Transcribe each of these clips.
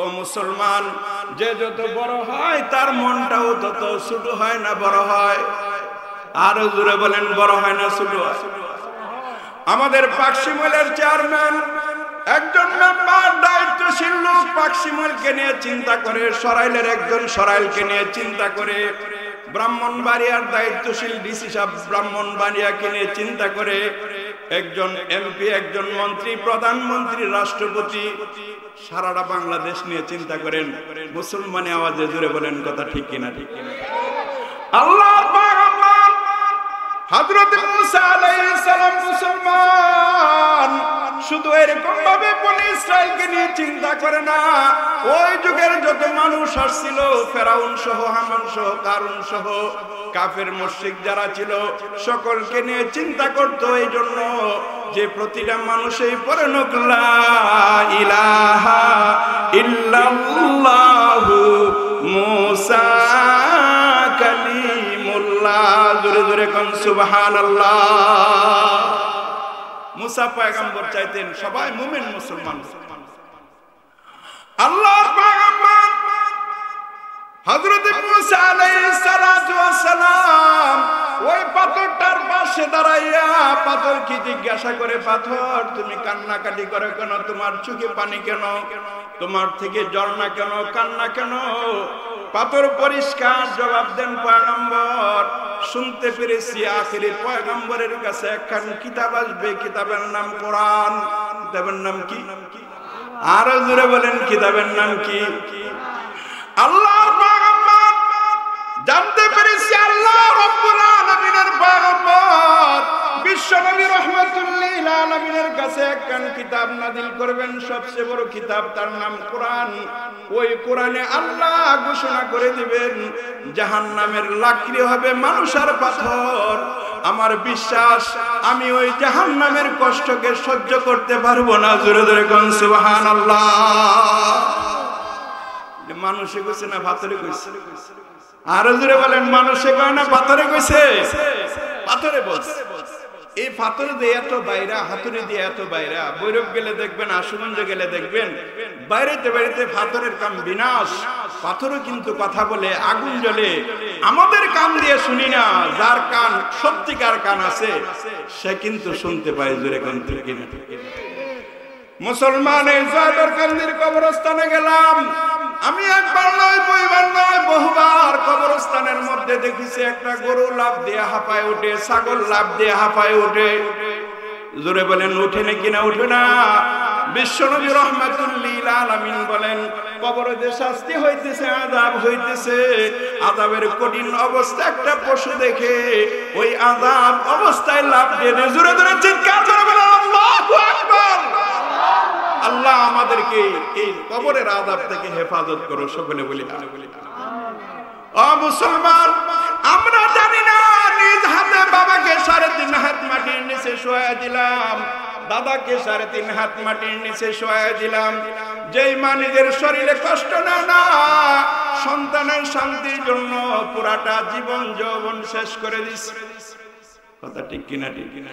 ও মুসলমান, যে যত বড় হয় তার মনটাও তত ছোট হয় না বড় হয়? আরো জোরে বলেন, বড় হয় না ছোট হয়? আমাদের পাকশিমলের চেয়ারম্যান একজন মেম্বার দায়িত্বশীল লোক পাকশিমলকে নিয়ে চিন্তা করে, সরাইলের একজন সরাইলকে নিয়ে চিন্তা করে, ব্রাহ্মণবাড়িয়ার দায়িত্বশীল ডিসি সাহেব ব্রাহ্মণবাড়িয়াকে নিয়ে চিন্তা করে, একজন এমপি, একজন মন্ত্রী, প্রধানমন্ত্রী, রাষ্ট্রপতি সারাটা বাংলাদেশ নিয়ে চিন্তা করেন। মুসলমানি আওয়াজে জোরে বলেন কথা ঠিক কিনা? ঠিক কিনা? আল্লাহর পয়গম্বর হযরত মুসা আলাইহিস সালাম মুসলমান শুধু এরকম ভাবে বনি ইসরাইলকে নিয়ে চিন্তা করে না, ওই যুগের যত মানুষ আসছিল, ফেরাউন সহ, হামান সহ, কারুন সহ, কাফের মুশরিক যারা ছিল, সকলকে নিয়ে চিন্তা করতো। এই জন্য যে প্রতিটা মানুষই পড়ে লা ইলাহা ইল্লাল্লাহু মুসা কালিমুল্লাহ, জোরে জোরে কোন সুবহানাল্লাহ। মুসা পয়গম্বর চাইতেন সবাই মুমিন মুসলমান। আল্লাহর পয়গম্বর হযরত মুসা আলাইহিস সালাতু ওয়াস সালাম ওই পাথরটার পাশে দাঁড়াইয়া পাথরকে জিজ্ঞাসা করে, পাথর তুমি কান্নাকাটি করে কেন? তোমার চোখে পানি কেন? তোমার থেকে ঝর্ণা কেন? কান্না কেন? পাথর পরিষ্কার জবাব দেন, পয়গম্বর শুনতে পেরেছি আখিরি পয়গম্বরের কাছে একখান কিতাব আসবে, কিতাবের নাম কোরআন। কিতাবের নাম কি? আরো জোরে বলেন, কিতাবের নাম কি? আল্লাহর পয়গম্বর জানতে পেরেছি আল্লাহ রাব্বুল আলামিনের পয়গম্বর বিশ্বনবী রাহমাতুল লিল আলামিনের কাছে একখান কিতাব নাযিল করবেন, সবচেয়ে বড় কিতাব, তার নাম কোরআন। ওই কোরআনে আল্লাহ ঘোষণা করে দিবেন জাহান্নামের লাকড়ি হবে মানুষ আর পাথর। আমার বিশ্বাস আমি ওই জাহান্নামের কষ্টকে সহ্য করতে পারবো না। জোরে জোরে কোন সুবহানাল্লাহ। মানুষে কইছে না পাথরে কইছে? আরো জোরে বলেন, মানুষে কয় না পাথরে কইছে? পাথরে বলছে। এই পাথর দিয়ে এত বাইরা, হাতুড়ি দিয়ে এত বাইরা। বৈরব গেলে দেখবেন, আশুগঞ্জ গেলে দেখবেন, বাইরেতে বাইরেতে পাথরের কাম বিনাশ। পাথরও কিন্তু কথা বলে, আগুন জ্বলে। আমাদের কান দিয়ে শুনি না, যার কান সত্যিকার কান আছে সে কিন্তু শুনতে পায়। জোরে কোন ঠিক কিনা? মুসলমান এই জয়দরকান্দির কবরস্থানে গেলাম। আমি একবার নয়, দুইবার নয়, বহুবার কবরস্থানের মধ্যে দেখেছি একটা গরু লাফ দিয়ে হাঁপায় ওঠে, ছাগল লাফ দিয়ে হাঁপায় ওঠে। জোরে বলেন, ওঠে না কিনা? ওঠে না। বিশ্বনবী রাহমাতুল লিল আলামিন বলেন, কবরে যে শাস্তি হইতেছে, আযাব হইতেছে, আযাবের কঠিন অবস্থা একটা পশু দেখে ওই আযাব অবস্থায় লাফ দিয়ে দেয়। জোরে জোরে চিৎকার করে বলেন আল্লাহু আকবার। আল্লাহ আমাদেরকে এই কবরের আযাব থেকে হেফাজত করো, সকলে বলি আমিন। ও মুসলমান, আমরা জানি না, নিজ হাতে বাবাকে 3.5 হাত মাটির নিচে শোয়া দিলাম, দাদাকে 3.5 হাত মাটির নিচে শোয়া দিলাম। যেই মা নিজের শরীরে কষ্ট নেয় না, সন্তানের শান্তির জন্য পুরাটা জীবন যৌবন শেষ করে দিচ্ছে। কথা ঠিক কিনা? ঠিক কিনা?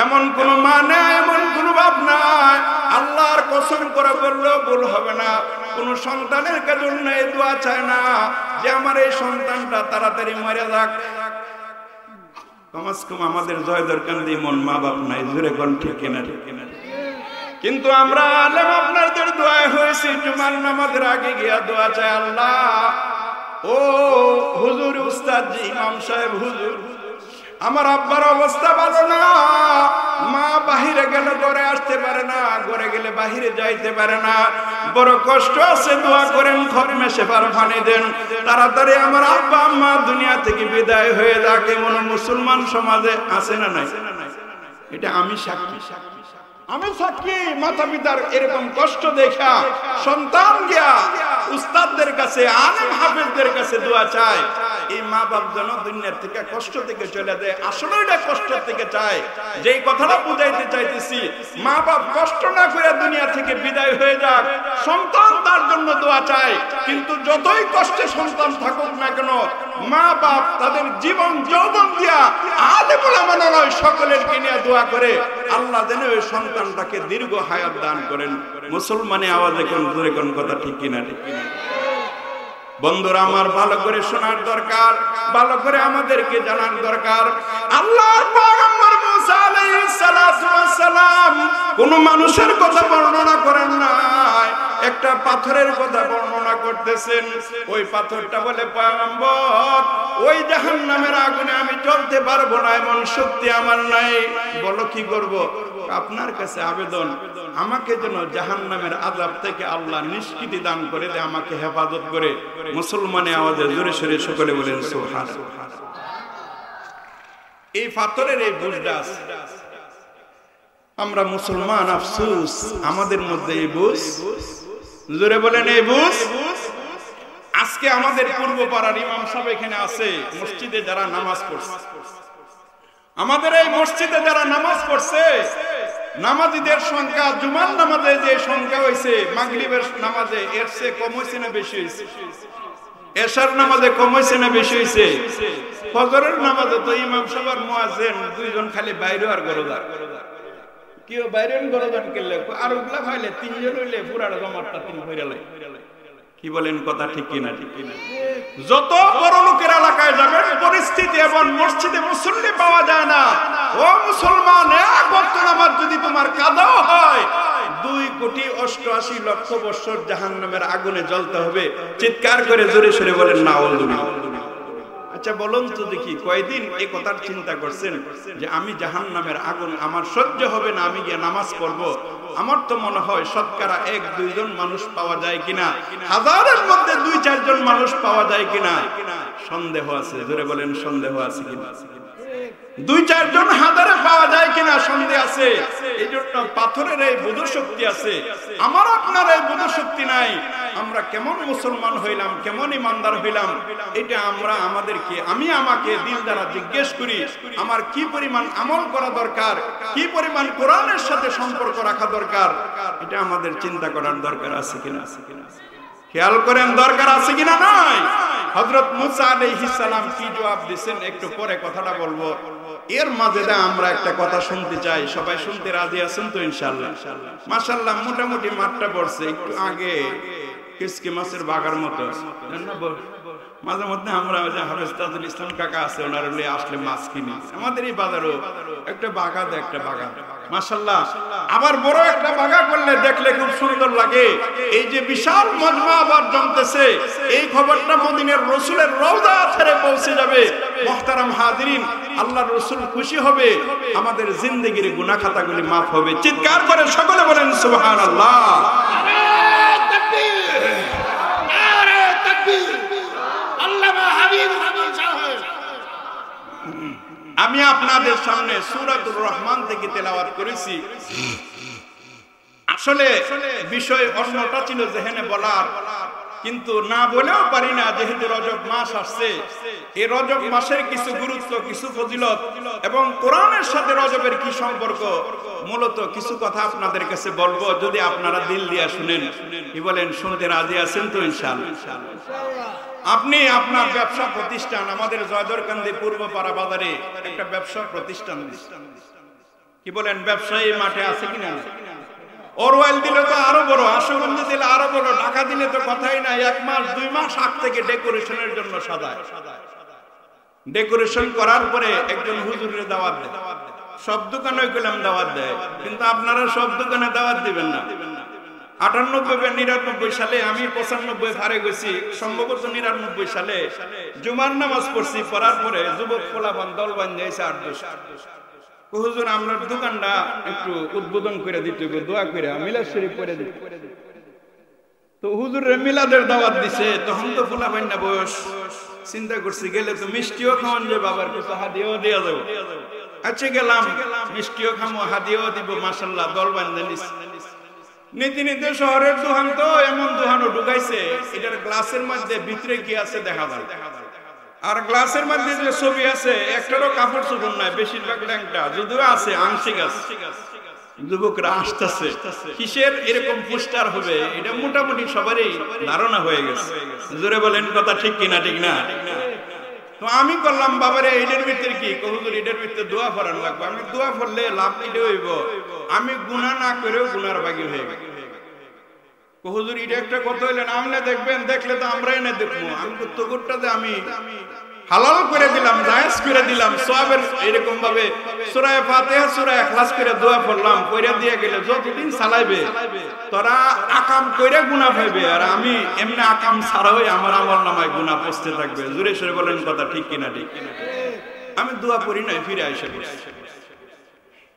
এমন কোন মা নাই, এমন কোন বাপ নাই, আল্লাহর কসম করে বললেও ভুল হবে না, কোন সন্তানের জন্য এই দোয়া চায় না যে আমার এই সন্তানটা তাড়াতাড়ি মরে যাক। কমাস কম আমাদের জয়দরকান্দি মন মা বাপ নাই। জোরে কোন ঠিক কিনা? ঠিক কিনা? কিন্তু আমরা আলেম আপনাদের দোয়া হয়েছি, জুমার নামাজের আগে গিয়া দোয়া চাই, আল্লাহ ও হুজুর, উস্তাদ জি, ইমাম সাহেব, হুজুর, আমার আব্বার অবস্থা ভালো না, মা বাহিরে গেলে ঘরে আসতে পারে না, ঘরে গেলে বাহিরে যাইতে পারে না, বড় কষ্ট আছে, দোয়া করেন, খতমে শেফার পানি দেন, তাড়াতাড়ি আমার আব্বা আম্মা দুনিয়া থেকে বিদায় হয়ে যাক। এমন মুসলমান সমাজে আছে না নাই? এটা আমি সাক্ষী, আমি সাক্ষী। মাতা পিতার এরকম কষ্ট দেখা সন্তান গিয়া উস্তাদদের কাছে, আলেম হাফেজদের কাছে দোয়া চায়, এই মা বাপ যেন দুনিয়ার থেকে কষ্ট থেকে চলে যায়। আসলে এটা কষ্ট থেকে চায়। যেই কথাটা বুঝাইতে চাইতেছি, মা বাপ কষ্ট না করে দুনিয়া থেকে বিদায় হয়ে যাক, সন্তান তার জন্য দোয়া চায়। কিন্তু যতই কষ্টে সন্তান থাকুক না কেন, মা বাপ তাদের জীবন যৌবন দিয়া আলেম ওলামা নয় সকলেরকে নিয়ে দোয়া করে আল্লাহ যেন ওই সন্তানটাকে দীর্ঘ হায়াত দান করেন। মুসলমানে আওয়াজে কোন জোরে কোন কথা ঠিক কিনা? ঠিক কিনা? বন্ধুরা আমার ভালো করে শোনার দরকার, ভালো করে আমাদেরকে জানার দরকার। আল্লাহর পয়গম্বর মুসা আলাইহিস সালাতু ওয়াস সালাম কোন মানুষের কথা বর্ণনা করেন নাই, একটা পাথরের কথা বর্ণনা করতেছেন। ওই পাথরটা বলে, পয়গম্বর ওই জাহান্নামের আগুনে আমি জ্বলতে পারবো না, এমন শক্তি আমার নাই। বলো কি করব? আপনার কাছে আবেদন, আমাকে যেন জাহান্নামের আযাব থেকে আল্লাহ নিষ্কৃতি দান করে দে, আমাকে হেফাজত করে। মুসলমানে আওয়াজে জোরে সোরে সকলে বলেন সুবহানাল্লাহ। এই পাথরের এই বুঝটা আছে। আমরা মুসলমান, আফসোস আমাদের মধ্যে এই বুঝ, জোরে বলেন এই বুঝ। আজকে আমাদের পূর্ব পাড়ার ইমাম সাহেব এখানে আছে, মসজিদে যারা নামাজ পড়ছে, আমাদের এই মসজিদে যারা নামাজ পড়ছে, নামাজীদের সংখ্যা জুমার নামাজে যে সংখ্যা হয়েছে, মাগরিবের নামাজে এর চেয়ে কম হয়েছে না বেশি হয়েছে? এশার নামাজে কম হয়েছে না বেশি হয়েছে? ফজরের নামাজে তো ইমাম সাহেব আর মুয়াজ্জিন দুইজন খালি বাইরে আর গরদার, কেউ বাইরে গরদান করলে আর ওগুলা খাইলে তিনজন হইলে পুরাটা জমাটটা তিন হইরালে। কি বলেন কথা ঠিক কিনা? ঠিক কিনা? যত বড় লোকের এলাকায় যাবেন পরিস্থিতি এবং মসজিদে মুসল্লি পাওয়া যায় না। ও মুসলমান, এক ওয়াক্ত নামাজ যদি তোমার কাদাও হয় 2,88,00,000 বছর জাহান্নামের আগুনে জ্বলতে হবে। চিৎকার করে জোরে সোরে বলেন নাউযুবিল্লাহ। আচ্ছা বলুন তো দেখি, কয়দিন এই কথার চিন্তা করছেন যে আমি জাহান্নামের আগুন আমার সহ্য হবে না, আমি গিয়ে নামাজ পড়ব? আমার তো মনে হয় শতকরা 1-2 জন মানুষ পাওয়া যায় কিনা, হাজারের মধ্যে 2-4 জন মানুষ পাওয়া যায় কিনা সন্দেহ আছে। জোরে বলেন সন্দেহ আছে কিনা? 2-4 জন হাজারে পাওয়া যায় কিনা সন্দেহ আছে। এই জন্য পাথরের এই বোধ শক্তি আছে, আমার আপনার এই বোধ শক্তি নাই। আমরা কেমন মুসলমান হইলাম, কেমন ইমানদার হইলাম, এটা আমরা আমাকে দিল দ্বারা জিজ্ঞেস করি। আমার কি পরিমাণ আমল করা দরকার, কি পরিমাণ কোরআনের সাথে সম্পর্ক রাখা দরকার, এটা আমাদের চিন্তা করার দরকার আছে কিনা? খেয়াল করেন দরকার আছে কিনা? নাই। হযরত মুসা আলাইহিস সালাম কি জবাব দিবেন একটু পরে কথাটা বলবো। এর মাঝে আমরা একটা কথা শুনতে চাই, সবাই শুনতে রাজি আছেন তো ইনশাআল্লাহ? মাশাআল্লাহ মোটামুটি মাঠটা পড়ছে, একটু আগে কিসকি মাছের বাগার মতো। মাঝে মধ্যে আমরা হাফেজ তাজুল ইসলাম কাকা আছে, ওনার আসলে মাছ কিনি। আমাদের এই বাজারও একটা বাগা দেয়, একটা বাগা মাশাআল্লাহ। আবার বড় একটা বাগা করলে দেখলে খুব সুন্দর লাগে। এই যে বিশাল মজমা আবার জমতেছে, এই খবরটা মদিনার রাসূলের রওজা ছেড়ে পৌঁছে যাবে। মুহতারাম হাজিরিন, আল্লাহর রাসূল খুশি হবে, আমাদের জিন্দেগির গুনাহ খাতাগুলি মাফ হবে। চিৎকার করে সকলে বলেন সুবহানাল্লাহ। আমি আপনাদের সামনে সূরাতুর রহমান থেকে তেলাওয়াত করেছি। আসলে বিষয় অন্যটা ছিল যেখানে বলার, কিন্তু না বলেও পারি না, যেহেতু রজব মাস আসছে। এই রজব মাসের কিছু গুরুত্ব, কিছু ফজিলত এবং কোরআনের সাথে রজবের কি সম্পর্ক, মূলত কিছু কথা আপনাদের কাছে বলবো, যদি আপনারা দিল দিয়া শুনেন। কি বলেন, শুনতে রাজি আছেন তো ইনশাআল্লাহ? আপনি আপনার ব্যবসা প্রতিষ্ঠান, আমাদের জয়দরকান্দি পূর্বপাড়া বাজারে একটা ব্যবসা প্রতিষ্ঠান, কি বলেন ব্যবসায়ী মাঠে আছে কিনা? অরওয়াল দিলে তো আরো বড়, আশুগঞ্জ দিলে আরো বড়, ঢাকা দিলে তো কথাই নাই। 1 মাস 2 মাস আগ থেকে ডেকোরেশনের জন্য সাজায়। ডেকোরেশন করার পরে একজন হুজুরের দাওয়াত দেয়। সব দোকানে গেলাম দাওয়াত দেয়, কিন্তু আপনারা সব দোকানে দাওয়াত দিবেন না। 98-99 সালে আমি 95 ফারে গেছি, সম্ভবত 99 সালে জুমার নামাজ পড়ছি। পড়ার পরে যুবক পোলাপান দল বাঁধিয়েছে 8-10। হুজুর আমরা দোকানটা একটু উদ্বোধন করে দিতে হবে, দোয়া করে মিলাদ শরীফ করে দিতে। তো হুজুরের মিলাদের দাওয়াত দিছে, তখন তো পোলাপান না বয়স, চিন্তা করছি গেলে তো মিষ্টিও খাওয়ান যে, বাবার কিছু হাদিয়াও দেওয়া যাবে। আচ্ছা গেলাম, মিষ্টিও খামো, হাদিয়াও দিব। মাশাআল্লাহ দল বাঁধে নিস। নীতি নীতি শহরের দোকান তো এমন দোকানও ঢুকাইছে, এটার গ্লাসের মধ্যে ভিতরে কি আছে দেখা যায়, আর গ্লাসের মধ্যে যে ছবি আছে একটারও কাপড় চোপড় নাই, বেশিরভাগ ল্যাংটা, যদিও আছে আংশিক আছে। যুবকরা আসতেছে, কিসের এরকম পোস্টার হবে, এটা মোটামুটি সবারই ধারণা হয়ে গেছে। জোরে বলেন কথা ঠিক কিনা? ঠিক না? তো আমি করলাম বাবারে এটার ভিতরে কি হুজুর এটার ভিতরে দোয়া পড়ানো লাগবে আমি দোয়া পড়লে লাভ এটা হইব আমি গুনাহ না করেও গুনার ভাগী হয়ে গেল হুজুর এটা একটা কথা হইলেন আপনি দেখবেন দেখলে তো আমরা এনে দেখবো আমি তো তোরটাতে আমি হালাল করে দিলাম জায়েজ করে দিলাম সওয়াবের এরকম ভাবে সূরা ফাতিহা সূরা ইখলাস করে দোয়া পড়লাম কইরা দিয়ে গেলে যতদিন চালাইবে তোরা আকাম কইরা গুনাহ পাইবে আর আমি এমনি আকাম ছাড়াই আমার আমলনামায় গুনাহ পড়তে থাকবে জোরে সরে বলেন কথা ঠিক কিনা ঠিক আমি দোয়া পড়ি নাই ফিরে আইসা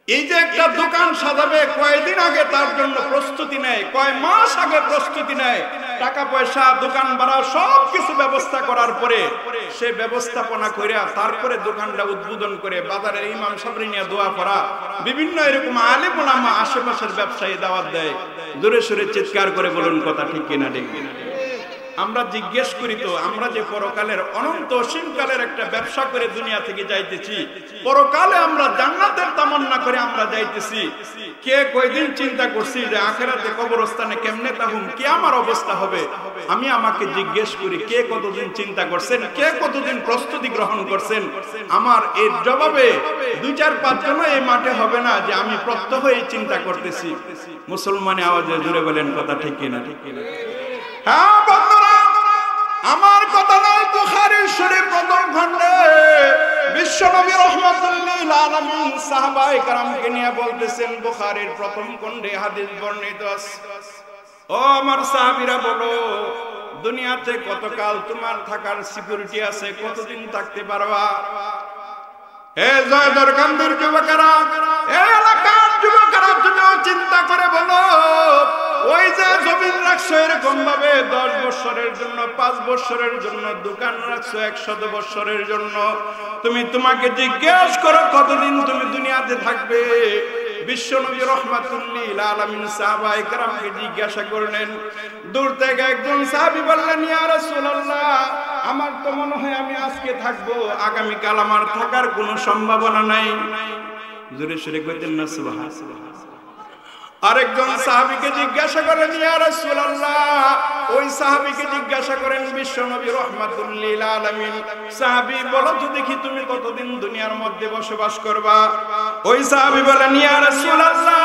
এই যে একটা দোকান সাজাবে কয়দিন আগে তার জন্য প্রস্তুতি নেয় কয় মাস আগে প্রস্তুতি নেয় টাকা পয়সা দোকান ভাড়া সবকিছু ব্যবস্থা করার পরে সে ব্যবস্থাপনা কইরা তারপরে দোকানটা উদ্বোধন করে বাজারের ইমাম সাহেবরে নিয়ে দোয়া করা বিভিন্ন এরকম আলেম ওলামা আশেপাশের ব্যবসায়ী দাওয়াত দেয় জোরে সোরে চিৎকার করে বলুন কথা ঠিক কিনা ঠিক আমরা জিজ্ঞেস করি তো আমরা যে পরকালের অনন্ত অসীমকালের একটা ব্যবসা করে দুনিয়া থেকে যাইতেছি পরকালে আমরা জান্নাতের তামান্না করে আমরা যাইতেছি কে কয়দিন চিন্তা করছি যে আখিরাতে কবরস্থানে কেমনে তাহুম কি আমার অবস্থা হবে আমি আমাকে জিজ্ঞেস করি কে কতদিন চিন্তা করছেন কে কতদিন প্রস্তুতি গ্রহণ করছেন আমার এর জবাবে 2-4-5 জন এই মাঠে হবে না যে আমি প্রত্যহ এই চিন্তা করতেছি মুসলমানে আওয়াজে জুড়ে বলেন কথা ঠিক কিনা ঠিক কিনা হ্যাঁ বন্ধুরা আমার কথা নয় বুখারী শরীফ প্রথম খণ্ডে বিশ্বনবী রাহমাতুল লিল আলামিন সাহাবায়ে কেরামকে নিয়ে বলতেছেন বুখারীর প্রথম খণ্ডে হাদিস বর্ণিত আছে ও আমার সাহাবীরা বলো দুনিয়াতে কতকাল তোমার থাকার সিকিউরিটি আছে কতদিন থাকতে পারবা হে জয়দরকান্দির যুবকেরা হে এলাকার যুবকেরা তুমিও চিন্তা করে বলো ওই যে জমিন রাখছো এরকম ভাবে 10 বছরের জন্য 5 বছরের জন্য দোকান রাখছো 100 বছরের জন্য তুমি তোমাকে জিজ্ঞেস করো কতদিন তুমি দুনিয়াতে থাকবে বিশ্বনবী রাহমাতুল লিল আলামিন সাহাবায়ে কেরামকে জিজ্ঞাসা করলেন দূর থেকে একজন সাহাবী বললেন ইয়া রাসূলুল্লাহ আমার তো মনে হয় আমি আজকে থাকবো আগামী কাল আমার থাকার কোনো সম্ভাবনা নাই জোরে সরে কইতেন না সুবহানাল্লাহ আরেকজন সাহাবীকে জিজ্ঞাসা করেন ইয়া রাসূলুল্লাহ ওই সাহাবীকে জিজ্ঞাসা করেন বিশ্বনবী রাহমাতুল লিল আলামিন সাহাবী বলো তো দেখি তুমি কতদিন দুনিয়ার মধ্যে বসবাস করবা ওই সাহাবী বলেন ইয়া রাসূলুল্লাহ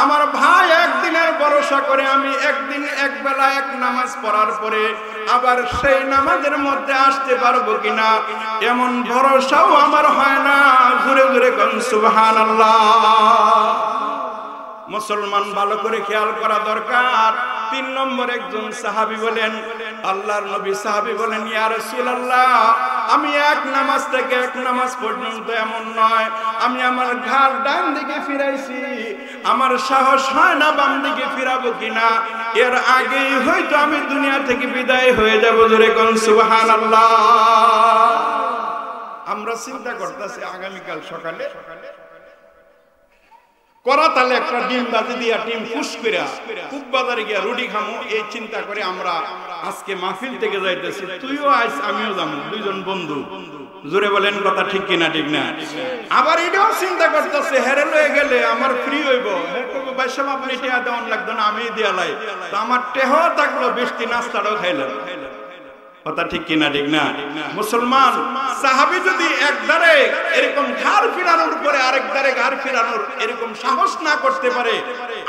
আমার ভাই একদিনের ভরসা করে আমি একদিন এক বেলা এক নামাজ পড়ার পরে আবার সেই নামাজের মধ্যে আসতে পারবো কিনা এমন ভরসাও আমার হয় না জোরে জোরে কোন সুবহানাল্লাহ মুসলমান ভালো করে খেয়াল করা দরকার 3 নম্বর একজন সাহাবী বলেন আল্লাহর নবী সাহাবী বলেন ইয়া রাসূলুল্লাহ আমি এক নামাজ থেকে এক নামাজ পর্যন্ত এমন নয় আমি আমার ঘাড় ডান দিকে ফিরাইছি আমার সাহস হয় না বাম দিকে ফিরাবো কিনা এর আগেই হয়তো আমি দুনিয়া থেকে বিদায় হয়ে যাব জোরে কোন সুবহানাল্লাহ আমরা চিন্তা করতেছি আগামীকাল সকালে করাতালে একটা ডিম বাজি দিয়া টিম ফুস কইরা খুব বাজারে গিয়া রুটি খামু এই চিন্তা করে আমরা আজকে মাহফিল থেকে যাইতেছি তুইও আইস আমিও যাবো দুইজন বন্ধু জোরে বলেন কথা ঠিক কিনা ঠিক না আবার এটাও চিন্তা করতেছে হেরে লয়ে গেলে আমার ফ্রি হইব বাইশাম আপনি টিয়া দেওয়ান লাগতো না আমি দিয়ালাই তো আমার টেহ থাকলো 20টি নাস্তাটাও খাইলাম কথা ঠিক কিনা ঠিক না মুসলমান সাহাবী যদি একধারে এরকম ঘাড় ফিরানোর পরে আরেক ধারে ঘাড় ফিরানোর এরকম সাহস না করতে পারে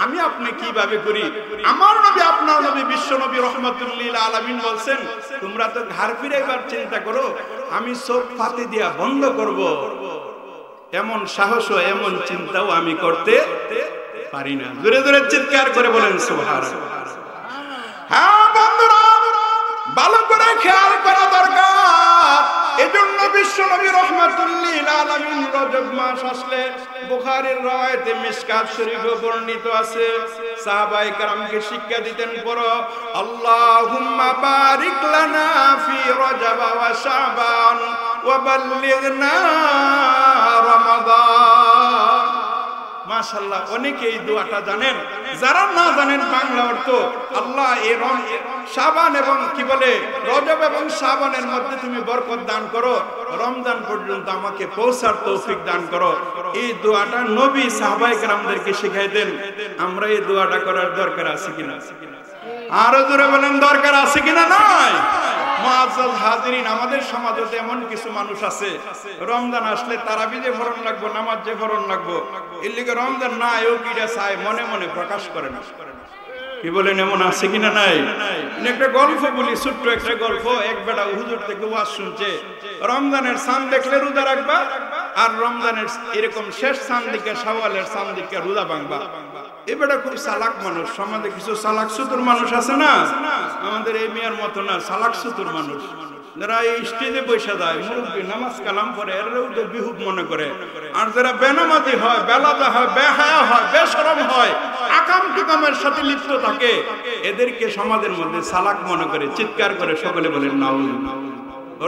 আমি আপনি কিভাবে করি আমার নবী আপনার নবী বিশ্বনবী রাহমাতুল লিল আলামিন বলেন তোমরা তো ঘাড় ফিরাইবার চিন্তা করো আমি চোখ ফাতে দিয়া বন্ধ করব এমন সাহস ও এমন চিন্তাও আমি করতে পারি না জোরে জোরে চিৎকার করে বলেন সুবহানাল্লাহ হ্যাঁ বন্ধুরা ভালো করে খেয়াল করা দরকার এজন্য বিশ্বনবী রাহমাতুল লিল আলামিন রজব মাস আসলে বুখারীর রওয়ায়াতে মিশকাত শরীফে বর্ণিত আছে সাহাবায়ে কেরামকে শিক্ষা দিতেন পড়ো আল্লাহুম্মা বারিক লানা ফি রজব ওয়া শাবান ওয়া বাল্লিগনা রমাদান মাশাআল্লাহ অনেকে এই দোয়াটা জানেন যারা না জানেন বাংলা অর্থ আল্লাহ এই শাবান এবং কি বলে রজব এবং শাবানের মধ্যে তুমি বরকত দান করো রমজান পর্যন্ত আমাকে পৌঁছার তৌফিক দান করো এই দোয়াটা নবী সাহাবায়ে কেরামদেরকে শিখাই দেন আমরা এই দোয়াটা করার দরকার আছে কিনা আরো জোরে বলেন দরকার আছে কিনা নাই মুআজ্জাজ হাজিরিন, আমাদের সমাজে এমন কিছু মানুষ আছে রমজান আসলে তারাবি যে ফরন লাগবো, নামাজ যে ফরন লাগবো, এর লিগে রমজান না এও কিরা চায় মনে মনে প্রকাশ করে না। কি বলেন, এমন আছে কিনা নাই? একটা গল্প বলি, ছোট্ট একটা গল্প। এক বেটা হুজুর থেকে ওয়াজ শুনছে, রমজানের চাঁদ দেখলে রোজা রাখবা, আর রমজানের এরকম শেষ চাঁদ দিকে শাওয়ালের চাঁদ দিকে রোজা ভাঙবা। এই বেটা খুব চালাক মানুষ। সমাজে কিছু চালাক চতুর মানুষ আছে না, আমাদের এই মেয়ের মতো না, চালাক চতুর মানুষ, যারা এই স্টেজে বসে যায়, মুরব্বী নামাজ কালাম পড়ে, এরাও তো বিহুব মনে করে। আর যারা বেনামাজি হয়, বেলাদা হয়, বেহায়া হয়, বেশরম হয়, আকাম টুকামের সাথে লিপ্ত থাকে, এদেরকে সমাজের মধ্যে চালাক মনে করে, চিৎকার করে সকলে বলেন নাউজুবিল্লাহ।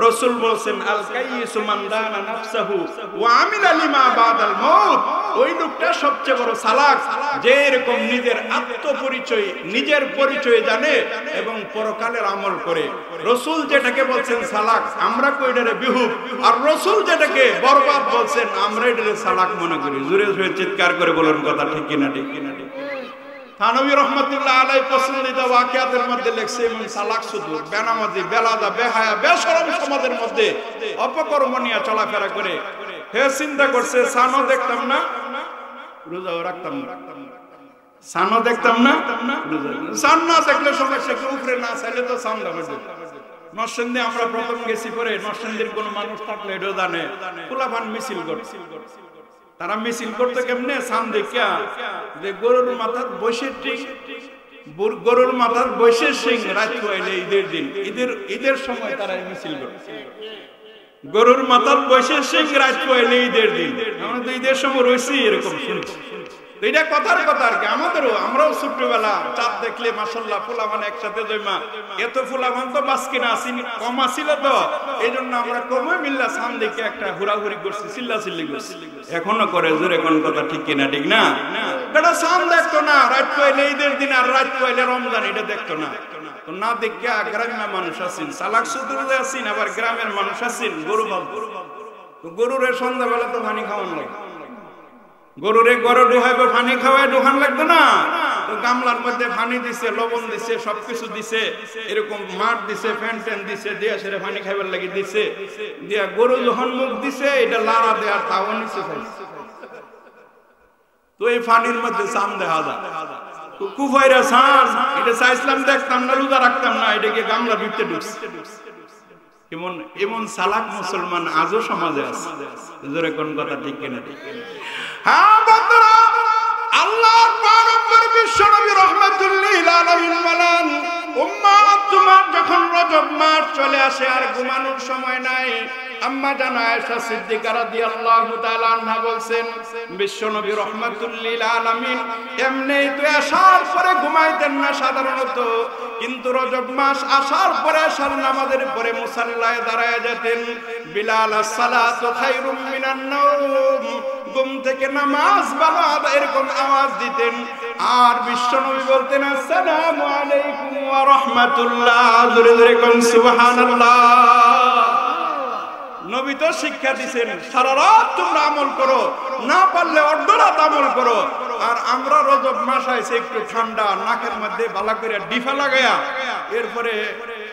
রাসূল বলেন, আল কাইয়িসু মান দানা নাফসাহু ওয়া আমিলা লিমা বাদাল মাউত। ওই লোকটা সবচেয়ে বড় চালাক, যে এরকম নিজের আত্মপরিচয়, নিজের পরিচয় জানে এবং পরকালের আমল করে। রাসূল যেটাকে বলছেন চালাক, আমরা কইডারে বিহুব, আর রাসূল যেটাকে বরবাদ বলছেন, আমরা এটারে চালাক মনে করি। জোরে জোরে চিৎকার করে বলেন কথা ঠিক কিনা, ঠিক কিনা? থানবী রহমাতুল্লাহ আলাইহি পছন্দিদা ওয়াকিয়াতের মধ্যে লেখছে, এমন চালাক চতুর, বেনামাজি, বেলাদা, বেহায়া, বেশরম সমাজের মধ্যে অপকর্ম নিয়ে চলাফেরা করে। হে চিন্তা করছে, সানও দেখতাম না, রোজাও রাখতাম না, সানও দেখতাম না, সান না দেখলে সমস্যা কি? উপরে না চাইলে তো সান দেবে। নরসিংদী আমরা প্রথম গেছি, পরে নরসিংদীর কোন মানুষ থাকলে এটাও জানে, পোলাপান মিছিল করছে। তারা মিছিল করতে কেমনে? সান দেখিয়া যে গরুর মাথার বসে ঠিক, গরুর মাথার বসে সিং রাত হইলে ঈদের দিন, ঈদের সময় তারা মিছিল করছে। গরুর মাথার বসে সিং রাত হইলে ঈদের দিন, আমরা তো ঈদের সময় রয়েছি এরকম শুনছি। এটা কথার কথা আর কি। আমাদেরও, আমরাও ছোট্টবেলা চাঁদ দেখলে মাশাআল্লাহ ফুলামান একসাথে জমা, এত ফুলামান তো বাসকিনা আসিনি, কম আসিল, তো এই জন্য আমরা কমে মিল্লা সান দেখে একটা হুড়াহুড়ি করছি, চিল্লাচিল্লি করছি, এখনো করে। জোরে কোন কথা ঠিক কিনা, ঠিক না? এটা সান দেখতো না, রাত পাইলে ঈদের দিন আর রাত পাইলে রমজান, এটা দেখতো না। তো না দেখে গ্রামের মানুষ আছেন, চালাক চতুর আছেন, আবার গ্রামের মানুষ আছেন গরু বাবু। গরুরে সন্ধ্যাবেলা তো পানি খাওয়ানো লাগে, গরুরে গরু ডুহাইবে, পানি খাওয়ায় ডুহান লাগতো না, তো গামলার মধ্যে পানি দিছে, লবণ দিছে, সবকিছু দিছে, এরকম মাঠ দিছে, ফ্যান ট্যান দিছে, দিয়া সেরে পানি খাইবার লাগি দিছে, দিয়া গরু যখন মুখ দিছে, এটা লাড়া দেয়ার তাও নিচে খাইছে। তো এই পানির মধ্যে চাম দেখা যায়, তো কুফাইরা চান, এটা চাইছিলাম দেখতাম না, রোজা রাখতাম না, এটাকে গামলার ভিতরে ঢুকছে। এমন এমন চালাক মুসলমান আজও সমাজে আছে। জোরে কোন কথা ঠিক কিনা, ঠিক কিনা? হ্যাঁ বন্ধুরা, আল্লাহর পয়গম্বর বিশ্বনবী রাহমাতুল্লিল আলামিন বলেন, উম্মত তোমার যখন রজব মাস চলে আসে আর ঘুমানোর সময় নাই, আম্মা জান আয়েশা সিদ্দিকা রাদিয়াল্লাহু তাআলা আনহা বলছেন, বিশ্বনবী রাহমাতুল্লিল আলামিন এমনিই তো আসার পরে ঘুমাইতেন না সাধারণত, কিন্তু রজব মাস আসার পরে আসার নামাজের পরে মুসাল্লায় দাঁড়ায় যেতেন। বিলাল আস-সালাতু খায়রুম মিনান নাওম, ঘুম থেকে নামাজ বাবা এরকম আওয়াজ দিতেন। আর বিশ্বনবী বলতেন, আসসালামু আলাইকুম ওয়া রাহমাতুল্লাহ। জোরে জোরে কোন সুবহানাল্লাহ। নবী তো শিক্ষা দিবেন, সারা রাত তোমরা আমল করো, না পারলে অর্ধরাত আমল করো। আর আমরা রজব মাস আইছে, একটু ঠান্ডা, নাকের মধ্যে বালা করে ডিফা লাগায়া, এরপরে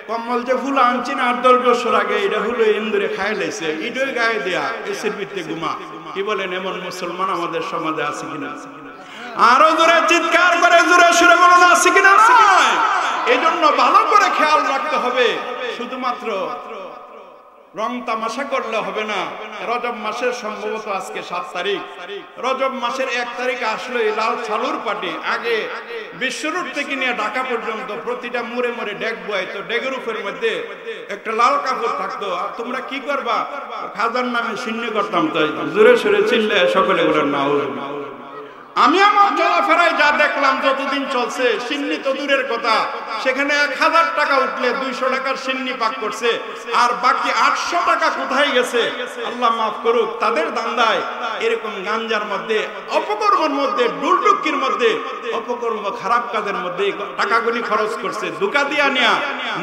কম্বল যে ফুলা আনছি না 10 বছর আগে, এটা হলো ইন্দুরে খাই লাইছে, ইডই গায়ে দেয়া, এসির ভিতরে ঘুমা। কি বলেন, এমন মুসলমান আমাদের সমাজে আছে কিনা? আরো জোরে চিৎকার করে জোরে সুরে বলুন, আছে কিনা? এই জন্য ভালো করে খেয়াল রাখতে হবে। শুধুমাত্র রং তামাশা করলে হবে না। রজব মাসের সম্ভবত আজকে 7 তারিখ, রজব মাসের 1 তারিখ আসলে লাল ছালুর পাটি, আগে বিশ্ব রোড থেকে নিয়ে ঢাকা পর্যন্ত প্রতিটা মোড়ে মোড়ে ডেক বইতো, ডেগের উপর মধ্যে একটা লাল কাপড় থাকতো। আর তোমরা কি করবা? খাজার নামে সিন্নি করতাম। তাই জোরে সুরে চিল্লে সকলে বলেন নাউজুবিল্লাহ। আমি আমার চলাফেরায় যা দেখলাম, যতদিন চলছে, সিন্নি তো দূরের কথা, সেখানে 1000 টাকা উঠলে 200 টাকার সিন্নি পাক করছে, আর বাকি 800 টাকা কোথায় গেছে আল্লাহ মাফ করুক। তাদের দান্দায় এরকম গাঞ্জার মধ্যে, অপকর্মের মধ্যে, ডুলডুকির মধ্যে, অপকর্ম খারাপ কাজের মধ্যে টাকাগুলি খরচ করছে। দুকা দিয়া নিয়া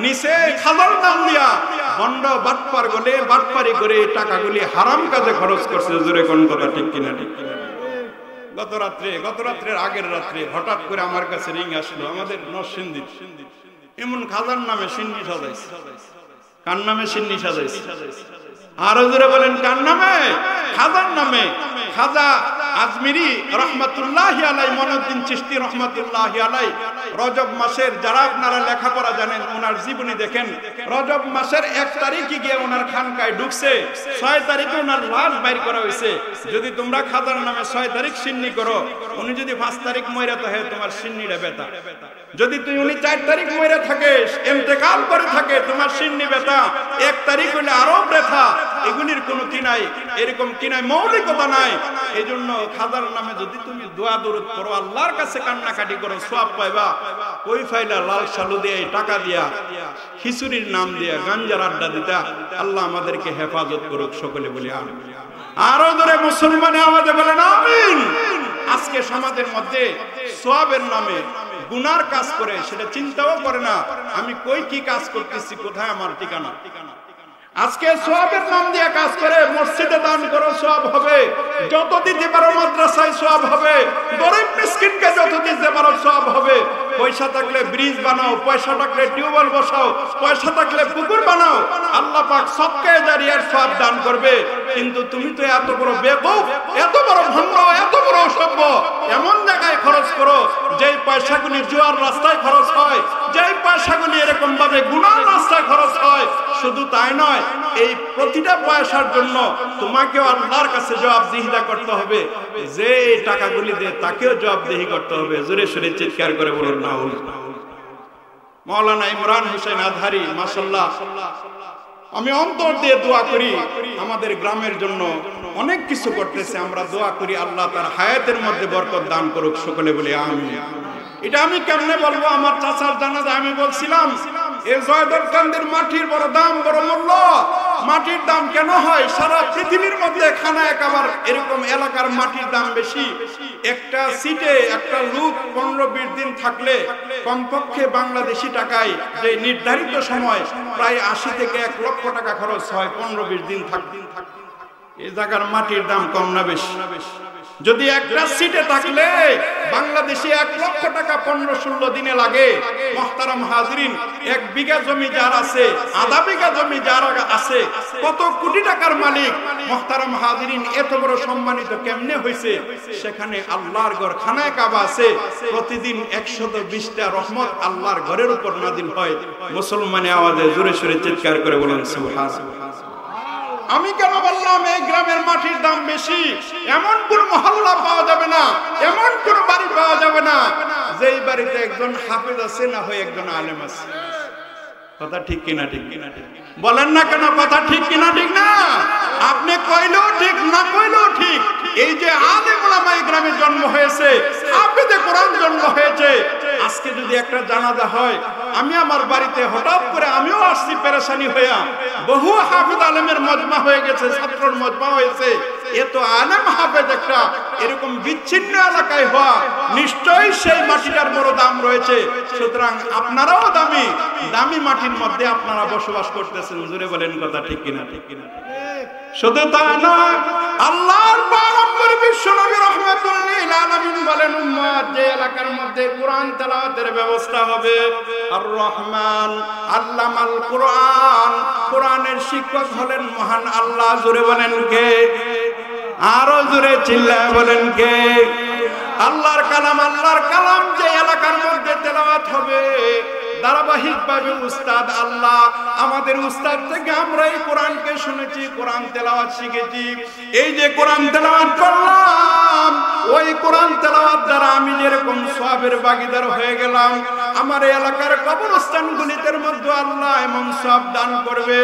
নিচে খাবার দাম দিয়া বন্ড বাটপার গলে বাটপারি করে টাকাগুলি হারাম কাজে খরচ করছে। জোরে কোন কথা ঠিক কিনা, ঠিক কিনা? গত রাত্রের আগের রাত্রে হঠাৎ করে আমার কাছে রিং আসলো, আমাদের নরসিংদীর এমন খাজার নামে সিন্নি সাজাইছে। কার নামে সিন্নি সাজাইছে? আরো জোরে বলেন কার নামে? খাজার নামে। খাজা আজমিরি রহমাতুল্লাহি আলাইহি, মঈনুদ্দিন চিশতি রহমাতুল্লাহি আলাইহি, রজব মাসের, যারা আপনারা লেখাপড়া জানেন ওনার জীবনী দেখেন, রজব মাসের 1 তারিখে গিয়ে ওনার খানকায় ঢুকছে, 6 তারিখে ওনার লাশ বাইর করা হয়েছে। যদি তোমরা খাজার নামে 6 তারিখ সিন্নি করো, উনি যদি 5 তারিখ মইরা থাকে তোমার সিন্নিটা বেতা। যদি উনি 4 তারিখ মইরা থাকে, ইন্তেকাল করে থাকে, তোমার সিন্নি বেতা। 1 তারিখ হইলে আরো ব্যথা। এগুলির কোনো কি নাই, এরকম কি নাই, মৌলিকতা নাই। এই জন্য খাজার নামে যদি তুমি দোয়া দরুদ করো, আল্লাহর কাছে কান্নাকাটি করো, সওয়াব পাইবা। কই ফাইলা লাল শালু দিয়ে, টাকা দিয়া, খিচুড়ির নাম দিয়া, গাঞ্জার আড্ডা দিতা। আল্লাহ আমাদেরকে হেফাজত করুক, সকলে বলি আমিন। আরো ধরে মুসলমানে আমাদের বলেন আমিন। আজকে সমাজের মধ্যে সওয়াবের নামে গুনার কাজ করে, সেটা চিন্তাও করে না আমি কই কি কাজ করতেছি, কোথায় আমার ঠিকানা। আজকে সওয়াবের নাম দিয়ে কাজ করে, মসজিদে দান করো সওয়াব হবে, যত দিতে পারো মাদ্রাসায় সওয়াব হবে, গরিব মিসকিনকে যত দিতে পারো সওয়াব হবে। পয়সা থাকলে ব্রিজ বানাও, পয়সা থাকলে টিউবওয়েল বসাও, পয়সা থাকলে পুকুর বানাও, আল্লাহ পাক সদকায়ে জারিয়ার সওয়াব দান করবে। কিন্তু তুমি তো এত বড় বেকুফ, এত বড় ভণ্ড, এত বড় অসভ্য, এমন জায়গায় খরচ করো যেই পয়সাগুলি জুয়ার রাস্তায় খরচ হয়, যেই পয়সাগুলি এরকম ভাবে গুনার রাস্তায় খরচ হয়। শুধু তাই নয়, এই প্রতিটা পয়সার জন্য তোমাকেও আল্লাহর কাছে জবাবদিহিতা করতে হবে। যে এই টাকাগুলি দেয় তাকেও জবাবদিহি করতে হবে। জোরে সোরে চিৎকার করে বলুন নাউল। মাওলানা ইমরান হোসেন আজহারি, মাশাআল্লাহ, আমি অন্তর দিয়ে দোয়া করি আমাদের গ্রামের জন্য, অনেক কিছু করতেছে। আমরা দোয়া করি আল্লাহ তার হায়াতের মধ্যে বরকত দান করুক, সকলে বলি আমিন। এটা আমি কেমনে বলবো? আমার চাচার জানাজা আমি বলছিলাম, এই জয়দরকান্দির মাটির বড় দাম, বড় মূল্য। মাটির দাম কেন হয়? সারা পৃথিবীর মধ্যে খানায় কাবার এরকম এলাকার মাটির দাম বেশি। একটা সিটে একটা লোক 15-20 দিন থাকলে কমপক্ষে বাংলাদেশি টাকায় যে নির্ধারিত সময় প্রায় 80 থেকে 1 লক্ষ টাকা খরচ হয় 15-20 দিন থাকতে। এই জায়গার মাটির দাম কম না বেশি? যদি একটা সিটে থাকলে বাংলাদেশে 1 লক্ষ টাকা 15-16 দিনে লাগে। মুহতারাম হাজিরিন, 1 বিঘা জমি যার আছে, আধা বিঘা জমি যার আছে, কত কোটি টাকার মালিক। মুহতারাম হাজিরিন, এত বড় সম্মানিত কেমনে হয়েছে? সেখানে আল্লাহর ঘর খানায় কাবা আছে, প্রতিদিন 120টা রহমত আল্লাহর ঘরের উপর নাজিল হয়। মুসলমানে আওয়াজে জোরে সোরে চিৎকার করে বলেন সুবহানাল্লাহ। আমি কেন বললাম এই গ্রামের মাটির দাম বেশি? এমন কোন মহল্লা পাওয়া যাবে না, এমন কোন বাড়ি পাওয়া যাবে না যেই বাড়িতে একজন হাফেজ আছে, না হয় একজন আলেম আছে। কথা ঠিক কিনা? ঠিক কিনা? বলেন না কেন? কথা ঠিক কিনা? ঠিক না? আপনি কইলেও ঠিক, না কইলেও ঠিক। এই যে আলেম ওলামা এই গ্রামে জন্ম হয়েছে, হাফেজে কোরআন জন্ম হয়েছে। আজকে যদি একটা জানাজা হয়, আমি আমার বাড়িতে হঠাৎ করে আমিও আসছি পেরেশানি হইয়া, বহু হাফেজ আলেমের মজমা হয়ে গেছে, ছাত্রর মজমা হয়েছে। এত আলেম হাফেজ একটা এরকম বিচ্ছিন্ন এলাকায় হওয়া, নিশ্চয়ই সেই মাটিটার বড় দাম রয়েছে। সুতরাং আপনারাও দামি, দামি মাটির মধ্যে আপনারা বসবাস করতেছেন। জোরে বলেন কথা ঠিক কিনা? ঠিক কিনা? শুধু তা নয়, আল্লাহর পয়গম্বর বিশ্বনবী রাহমাতুল লিল আলামিন বলেন, উম্মত যে এলাকার মধ্যে কোরআন তেলাওয়াতের ব্যবস্থা হবে, আর রহমান আল্লামাল কোরআন, কোরআনের শিক্ষক হলেন মহান আল্লাহ। জোরে বলেন কে? আরো জোরে চিল্লায় বলেন কে? আল্লাহর কালাম, আল্লাহর কালাম যে এলাকার মধ্যে তেলাওয়াত হবে, ধারাবাহিকভাবে উস্তাদ আল্লাহ, আমাদের উস্তাদ থেকে আমরা এই কোরআনকে শুনেছি, কোরআন তেলাওয়াত শিখেছি। এই যে কোরআন তেলাওয়াত করলাম, ওই কোরআন তেলাওয়াত দ্বারা আমি যেরকম সওয়াবের ভাগীদার হয়ে গেলাম, আমার এলাকার কবরস্থানগুলিতে মধ্যে আল্লাহ এমন সওয়াব দান করবে।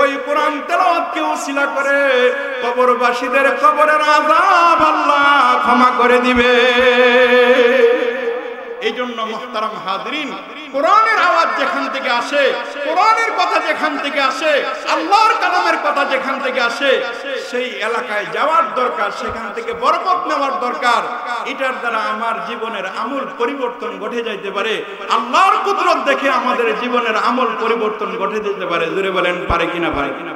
ওই কোরআন তেলাওয়াতকে ওসিলা করে কবরবাসীদের কবরের আযাব আল্লাহ ক্ষমা করে দিবে। এই জন্য মুহতারাম হাজিরিন, কোরআনের আওয়াজ যেখান থেকে আসে, কোরআনের কথা যেখান থেকে আসে, আল্লাহর কালামের কথা যেখান থেকে আসে, সেই এলাকায় যাওয়ার দরকার, সেখান থেকে বরকত নেওয়ার দরকার। এটার দ্বারা আমার জীবনের আমূল পরিবর্তন ঘটে যাইতে পারে। আল্লাহর কুদরত দেখে আমাদের জীবনের আমূল পরিবর্তন ঘটে যেতে পারে। জোরে বলেন পারে কিনা? পারে কিনা?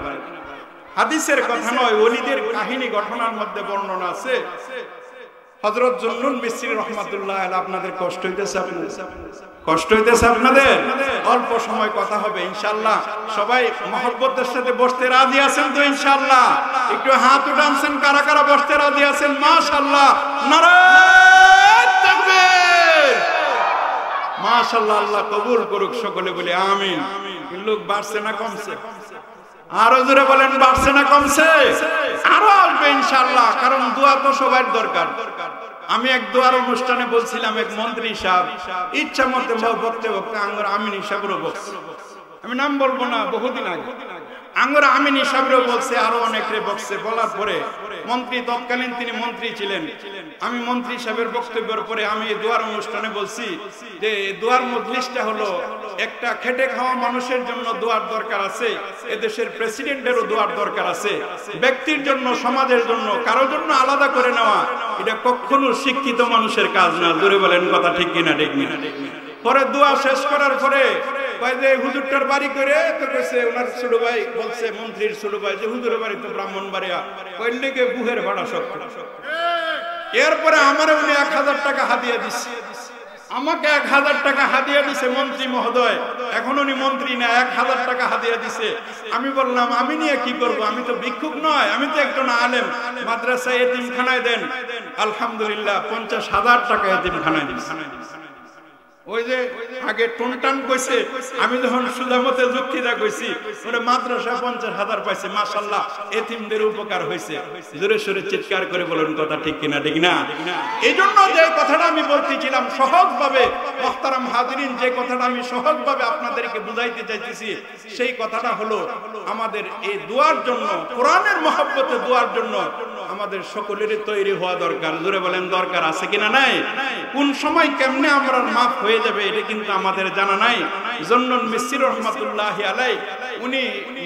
হাদিসের কথা নয়, ওলিদের কাহিনী ঘটনার মধ্যে বর্ণনা আছে। হযরত জুন্নুন মিসরি রাহমাতুল্লাহ আলাইহি, আপনাদের কষ্ট হইতেছে? কষ্ট হইতেছে আপনাদের? অল্প সময় কথা হবে ইনশাআল্লাহ। সবাই মহব্বতের সাথে বসতে রাজি আছেন তো ইনশাআল্লাহ? একটু হাত উঠানছেন কারা কারা বসতে রাজি আছেন? মাশাআল্লাহ, নারায়ে তাকবীর, মাশাআল্লাহ। আল্লাহ কবুল করুক, সকলে বলি আমিন। লোক বাড়ছে না কমছে? আরো জোরে বলেন, বাড়ছে না কমছে? আরো আসবে ইনশাআল্লাহ, কারণ দোয়া তো সবার দরকার। আমি এক দোয়ার অনুষ্ঠানে বলছিলাম, এক মন্ত্রী সাহেব ইচ্ছা মতো বক্তে বক্তে আঙ্গুর আমিন সাহেবেরও বলছে, আমি নাম বলবো না, বহুদিন আগে আঙ্গুর আমিন সাহেবেরও বলছে, আরো অনেকে বলছে। বলার পরে মন্ত্রী, তৎকালীন তিনি মন্ত্রী ছিলেন, আমি মন্ত্রী সাহেবের বক্তব্যের পরে আমি এই দোয়ার অনুষ্ঠানে বলছি যে দোয়ার মজলিসটা হলো একটা খেটে খাওয়া মানুষের জন্য দোয়ার দরকার আছে, এদেশের প্রেসিডেন্টেরও দোয়ার দরকার আছে, ব্যক্তির জন্য, সমাজের জন্য, কারোর জন্য আলাদা করে নেওয়া এটা কখনো শিক্ষিত মানুষের কাজ না। জোরে বলেন কথা ঠিক কিনা? ঠিক কিনা? পরে দোয়া শেষ করার পরে কয় যে হুজুরটার বাড়ি করে তো কইছে, ওনার ছোট ভাই বলছে, মন্ত্রীর ছোট ভাই, যে হুজুরের বাড়ি তো ব্রাহ্মণবাড়িয়া, কইলে কে বুহের ভাড়া সব। এরপরে আমারে উনি 1000 টাকা হাদিয়া দিছে, আমাকে 1000 টাকা হাদিয়া দিছে মন্ত্রী মহোদয়। এখন উনি মন্ত্রী না, 1000 টাকা হাদিয়া দিছে। আমি বললাম আমি নিয়ে কি করব, আমি তো ভিক্ষুক নয়, আমি তো একজন আলেম, মাদ্রাসায় এতিমখানায় দেন। আলহামদুলিল্লাহ 50,000 টাকা এতিমখানায় দিছে। ওই যে আগে টনটান কইছে, আমি যখন সুদামতে যুক্তিটা কইছি, ওরে মাদ্রাসা 50,000 পাইছে। মাশাআল্লাহ, এতিমদের উপকার হইছে। জোরে সোরে চিৎকার করে বলুন কথা ঠিক কিনা? ঠিক না? এইজন্য যে কথাটা আমি বলতেছিলাম সহজভাবে, মুহতারাম হাজিরিন, যে কথাটা আমি সহজভাবে আপনাদেরকে বুঝাইতে চাইতেছি, সেই কথাটা হলো আমাদের এই দোয়ার জন্য, কোরআনের মহব্বতে দোয়ার জন্য আমাদের সকলেরই তৈরি হওয়া দরকার। জোরে বলেন দরকার আছে কিনা? নাই। কোন সময় কেমনে আমরা মাফ হয়ে যাবে এটা কিন্তু আমাদের জানা নাই। জুন্নুন মিসরি রাহমাতুল্লাহি আলাইহি উনি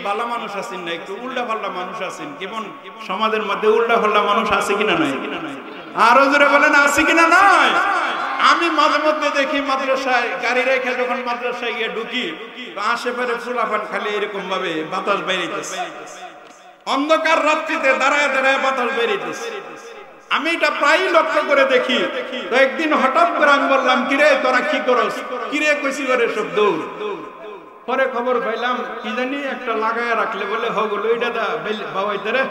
ভালো মানুষ আছেন না, একটু উল্টা পাল্টা মানুষ আছেন। কেমন সমাজের মধ্যে উল্টা পাল্টা মানুষ আছে কিনা? নাই। আরো জোরে বলেন আছে কিনা? নাই। আমি মাঝে মধ্যে দেখি মাদ্রাসায় গাড়ি রেখে যখন মাদ্রাসায় গিয়ে ঢুকি, আশেপাশে ফুলাফান খালি এরকম ভাবে বাতাস বাইরেতেছে, অন্ধকার রাত্রিতে দাঁড়ায় দাঁড়ায় বাতাস বেরিয়েছে। আমি এটা প্রায় লক্ষ্য করে দেখি। তো একদিন হঠাৎ করে আমি বললাম, কিরে তোরা কি করস? কিরে কইছি করে সব দৌড়। পরে খবর পাইলাম কি জানি একটা লাগায় রাখলে বলে হগুলো এটা দা বাবাইতে রে,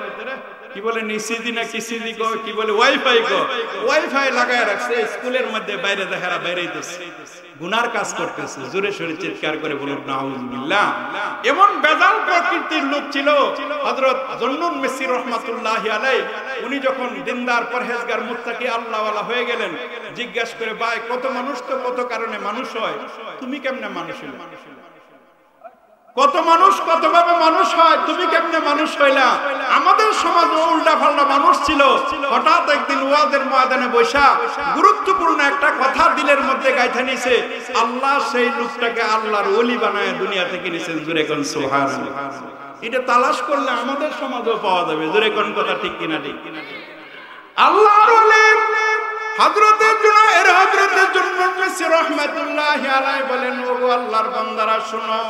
কি বলে নিসিদি না কিসিদি কো, কি বলে ওয়াইফাই কো, ওয়াইফাই লাগায় রাখছে স্কুলের মধ্যে, বাইরে দেখারা বাইরেইতেছে, গুনার কাজ করতেছে। জোরে সোরে চিৎকার করে বলুন নাউজুবিল্লাহ। এমন বেজাল প্রকৃতির লোক ছিল হযরত জুন্নুন মিসরি রাহমাতুল্লাহি আলাইহি। উনি যখন দিনদার, পরহেজগার, মুত্তাকি, আল্লাহওয়ালা হয়ে গেলেন, জিজ্ঞাসা করে, ভাই কত মানুষ তো কত কারণে মানুষ হয়, তুমি কেমনে মানুষ হইলা? কত মানুষ কতভাবে মানুষ হয়, তুমি কেমনে মানুষ হইলা? আমাদের সমাজ উল্টা পাল্টা মানুষ ছিল। হঠাৎ একদিন ওয়াজের ময়দানে বসা গুরুত্বপূর্ণ একটা কথা দিলের মধ্যে গাইথা নিছে, আল্লাহ সেই লোকটাকে আল্লাহর ওলি বানায় দুনিয়া থেকে নিছেন। জোরে কোন সুবহানাল্লাহ। এটা তালাশ করলে আমাদের সমাজেও পাওয়া যাবে। জোরে কোন কথা ঠিক কিনা? ঠিক। আল্লাহর ওলি হযরতে জুনায়ের, হযরতে জুন্নুন মিসরি রাহমাতুল্লাহি আলাইহি বলেন, ওগো আল্লাহর বান্দারা শোনো,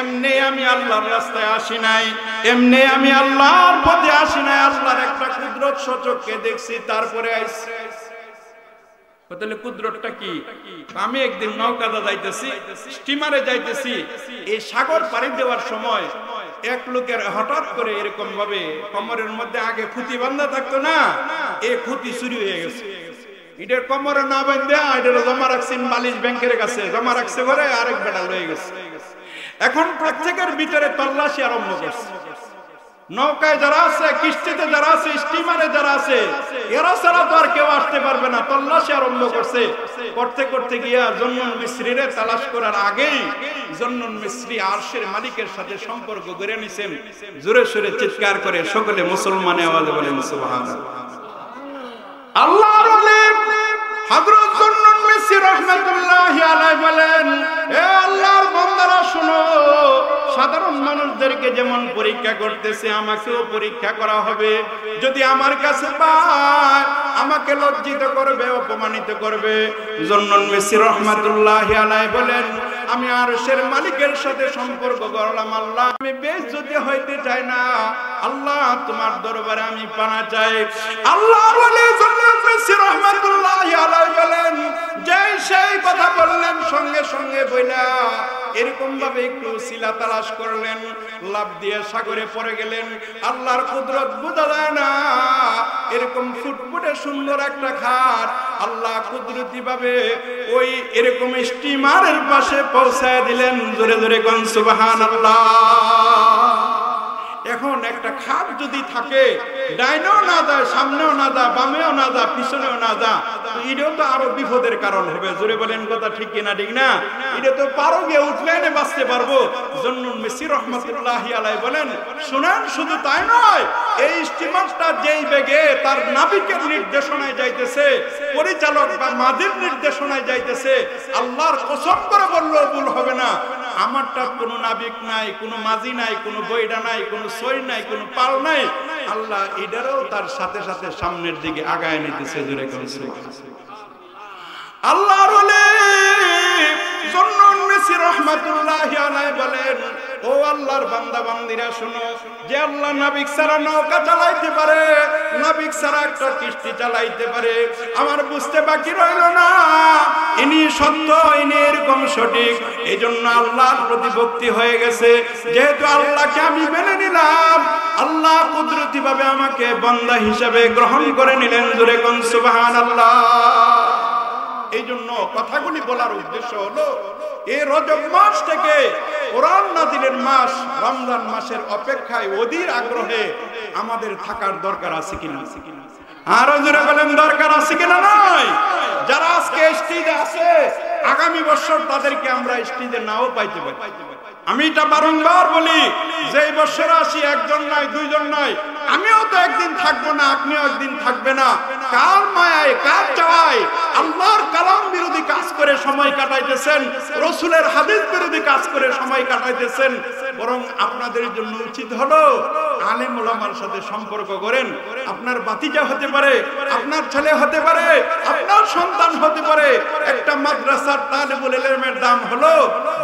এমনি আমি আল্লাহর রাস্তায় আসি নাই, এমনি আমি আল্লাহর পথে আসি নাই, আল্লাহর একটা কুদরত সচক্ষে দেখছি, তারপরে আইছি। তাহলে কুদরতটা কি? আমি একদিন নৌকাতে যাইতেছি, স্টিমারে যাইতেছি, এই সাগর পাড়ি দেওয়ার সময় এক লোকের হঠাৎ করে এরকম ভাবে কোমরের মধ্যে আগে খুঁতি বাঁধা থাকতো না, এই খুঁতি চুরি হয়ে গেছে। এটার কোমরে না বাঁধা এটা জমা রাখছেন বালিশ ব্যাংকের কাছে, জমা রাখছে ঘরে, আরেক বেটা লয়ে গেছে। এখন প্রত্যেকের ভিতরে তল্লাশি আরম্ভ করছে। নৌকায় যারা আছে, কিস্তিতে যারা আছে, স্টিমারে যারা আছে, এরা ছাড়া তো আর কেউ আসতে পারবে না। তল্লাশি আরম্ভ করছে। করতে করতে গিয়া জুন্নুন মিসরিরে তালাশ করার আগেই জুন্নুন মিসরি আরশের মালিকের সাথে সম্পর্ক গড়ে নিছেন। জোরে সোরে চিৎকার করে সকলে মুসলমানে আওয়াজে বলেন সুবহানাল্লাহ। আল্লাহর ওলি হযরত জুন্নুন মিসরি রাহমাতুল্লাহি আলাইহি বলেন, এ আল্লাহর বান্দারা শুনো, সাধারণ মানুষদেরকে যেমন পরীক্ষা করতেছে আমাকেও পরীক্ষা করা হবে। যদি আমার কাছে পায় আমাকে লজ্জিত করবে, অপমানিত করবে। জুন্নুন মিসরি রাহমাতুল্লাহি আলাইহি বলেন, আমি আরশের মালিকের সাথে সম্পর্ক করলাম। আল্লাহ আমি বেইজ্জতি হইতে চাই না, আল্লাহ তোমার দরবারে আমি পানা চাই। আল্লাহর ওলি জন্নাতুল মিসরি রাহমাতুল্লাহি আলাইহি বলেন, যেই সেই কথা বললেন সঙ্গে সঙ্গে বইলা এরকম ভাবে একটু সিলা তালাশ করলেন, লাফ দিয়ে সাগরে পড়ে গেলেন। আল্লাহর কুদরত বোঝা যায় না, এরকম ফুটফুটে সুন্দর একটা ঘাট আল্লাহ কুদরতি ভাবে ওই এরকম স্টিমারের পাশে পৌঁছায় দিলেন। জোরে জোরে কোন সুবহানাল্লাহ। এখন একটা খাট যদি থাকে, ডাইনেও না যায়, সামনেও না যায়, বামেও না যায়, পিছনেও না যায়, তো এটাও তো আরো বিপদের কারণ হবে। জোরে বলেন কথা ঠিক কিনা? ঠিক না? এটা তো পারো গিয়ে উঠলে এনে বাঁচতে পারবো। জন্নুল মিসরি রাহমাতুল্লাহি আলাইহি বলেন, শুনেন শুধু তাই নয়, এই স্টিমারটা যেই বেগে তার নাবিকের নির্দেশনায় যাইতেছে, পরিচালক বা মাঝির নির্দেশনায় যাইতেছে, আল্লাহর কসম করে বললেও ভুল হবে না, আমারটা কোনো নাবিক নাই, কোনো মাঝি নাই, কোনো বইডা নাই, কোনো সই নাই, কোনো পাল নাই, আল্লাহ এটারও তার সাথে সাথে সামনের দিকে আগায় নিতেছে। জোরে করেছে আল্লাহর ওলি জন্নুল মিসরি রাহমাতুল্লাহি আলাইহি বলেন, ও আল্লাহর বান্দা বান্দিরা শুনো, যে আল্লাহ নাবিক ছাড়া নৌকা চালাইতে পারে, নাবিক ছাড়া একটা কিস্তি চালাইতে পারে, আমার বুঝতে বাকি রইল না ইনি সত্য, ইনি এরকম সঠিক। এই জন্য আল্লাহর প্রতি ভক্তি হয়ে গেছে। যেহেতু আল্লাহকে আমি মেনে নিলাম, আল্লাহ কুদরতি ভাবে আমাকে বান্দা হিসাবে গ্রহণ করে নিলেন। জোরে কোন সুবহানাল্লাহ। এই জন্য কথাগুলি বলার উদ্দেশ্য হলো, এই রজব মাস থেকে কোরআন নাযিলের মাস রমজান মাসের অপেক্ষায় অধীর আগ্রহে আমাদের থাকার দরকার আছে কিনা? আরো জোরে বলেন দরকার আছে কিনা? নয়, যারা আজকে স্টেজে আছে আগামী বছর তাদেরকে আমরা স্টেজে নাও পাইতে পারি। আমি এটা বারংবার বলি, যে এই বছর আসি একজন নয়, দুইজন নয়, আমিও তো একদিন থাকবো না, আপনিও একদিন থাকবে না। কার মায়ায়, কার চাওয়ায় আল্লাহর কালাম বিরোধী কাজ করে সময় কাটাইতেছেন, রাসূলের হাদিস বিরোধী কাজ করে সময় কাটাইতেছেন। বরং আপনাদের জন্য উচিত হলো আলেম ওলামার সাথে সম্পর্ক করেন। আপনার ভাতিজা হতে পারে, আপনার ছেলে হতে পারে, আপনার সন্তান হতে পারে। একটা মাদ্রাসার তালিবুল ইলমের দাম হলো